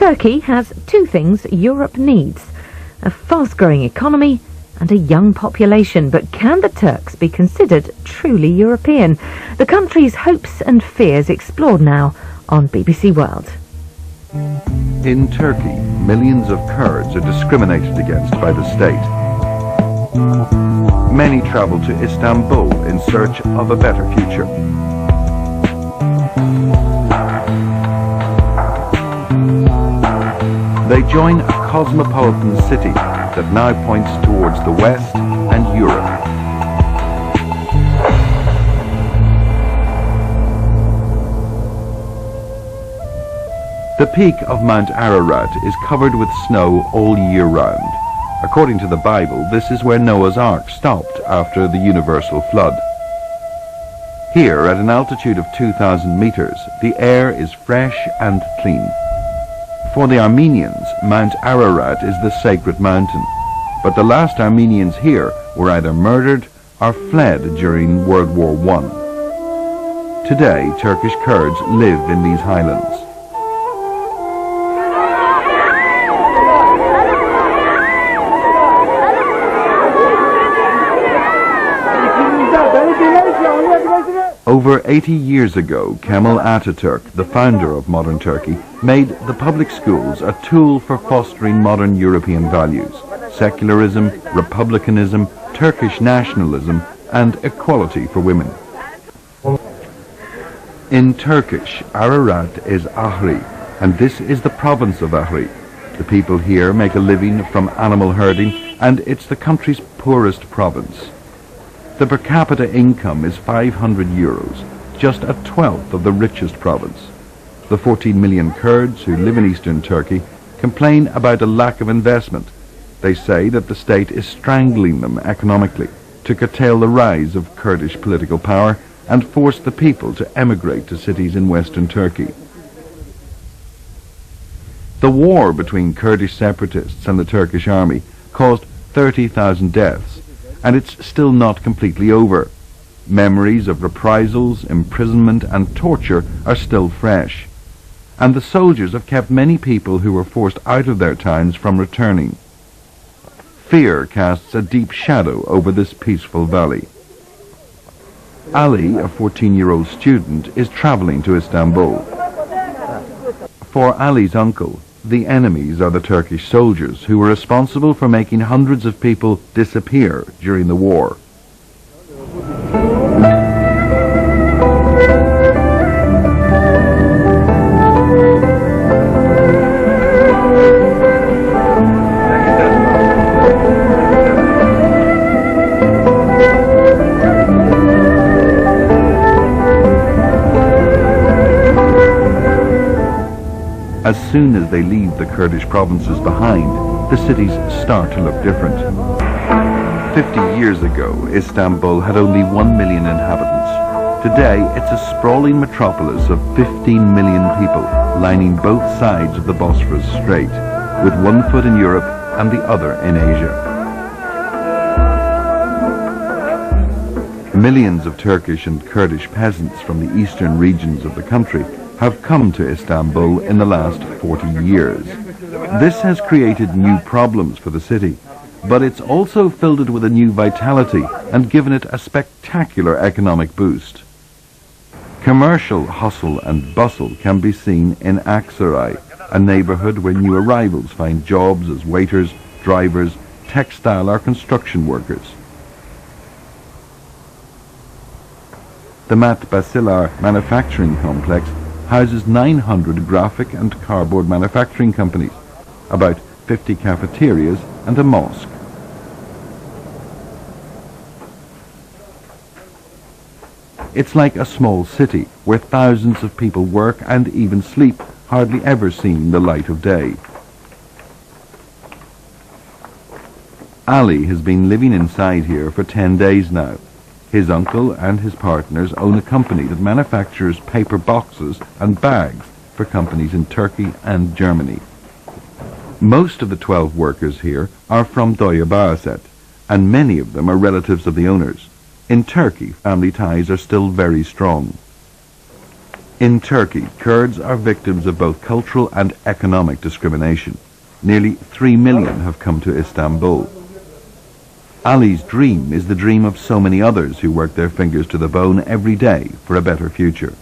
Turkey has two things Europe needs: a fast-growing economy and a young population. But can the Turks be considered truly European? The country's hopes and fears explored now on BBC World. In Turkey, millions of Kurds are discriminated against by the state. Many travel to Istanbul in search of a better future. They join a cosmopolitan city that now points towards the West and Europe. The peak of Mount Ararat is covered with snow all year round. According to the Bible, this is where Noah's Ark stopped after the universal flood. Here, at an altitude of 2,000 meters, the air is fresh and clean. For the Armenians, Mount Ararat is the sacred mountain, but the last Armenians here were either murdered or fled during World War I. Today, Turkish Kurds live in these highlands. Over 80 years ago, Kemal Ataturk, the founder of modern Turkey, made the public schools a tool for fostering modern European values: secularism, republicanism, Turkish nationalism, and equality for women. In Turkish, Ararat is Ahri, and this is the province of Ahri. The people here make a living from animal herding, and it's the country's poorest province. The per capita income is 500 euros, just a twelfth of the richest province. The 14 million Kurds who live in eastern Turkey complain about a lack of investment. They say that the state is strangling them economically to curtail the rise of Kurdish political power and force the people to emigrate to cities in western Turkey. The war between Kurdish separatists and the Turkish army caused 30,000 deaths, and it's still not completely over. Memories of reprisals, imprisonment and torture are still fresh, and the soldiers have kept many people who were forced out of their towns from returning. Fear casts a deep shadow over this peaceful valley. Ali, a 14-year-old student, is traveling to Istanbul. For Ali's uncle, the enemies are the Turkish soldiers who were responsible for making hundreds of people disappear during the war. As soon as they leave the Kurdish provinces behind, the cities start to look different. 50 years ago, Istanbul had only 1 million inhabitants. Today, it's a sprawling metropolis of 15 million people, lining both sides of the Bosphorus Strait, with one foot in Europe and the other in Asia. Millions of Turkish and Kurdish peasants from the eastern regions of the country have come to Istanbul in the last 40 years. This has created new problems for the city, but it's also filled it with a new vitality and given it a spectacular economic boost. Commercial hustle and bustle can be seen in Aksaray, a neighborhood where new arrivals find jobs as waiters, drivers, textile or construction workers. The Mat Basilar manufacturing complex houses 900 graphic and cardboard manufacturing companies, about 50 cafeterias and a mosque. It's like a small city where thousands of people work and even sleep, hardly ever seeing the light of day. Ali has been living inside here for 10 days now. His uncle and his partners own a company that manufactures paper boxes and bags for companies in Turkey and Germany. Most of the 12 workers here are from Doya Bahaset, and many of them are relatives of the owners. In Turkey, family ties are still very strong. In Turkey, Kurds are victims of both cultural and economic discrimination. Nearly 3 million have come to Istanbul. Ali's dream is the dream of so many others who work their fingers to the bone every day for a better future.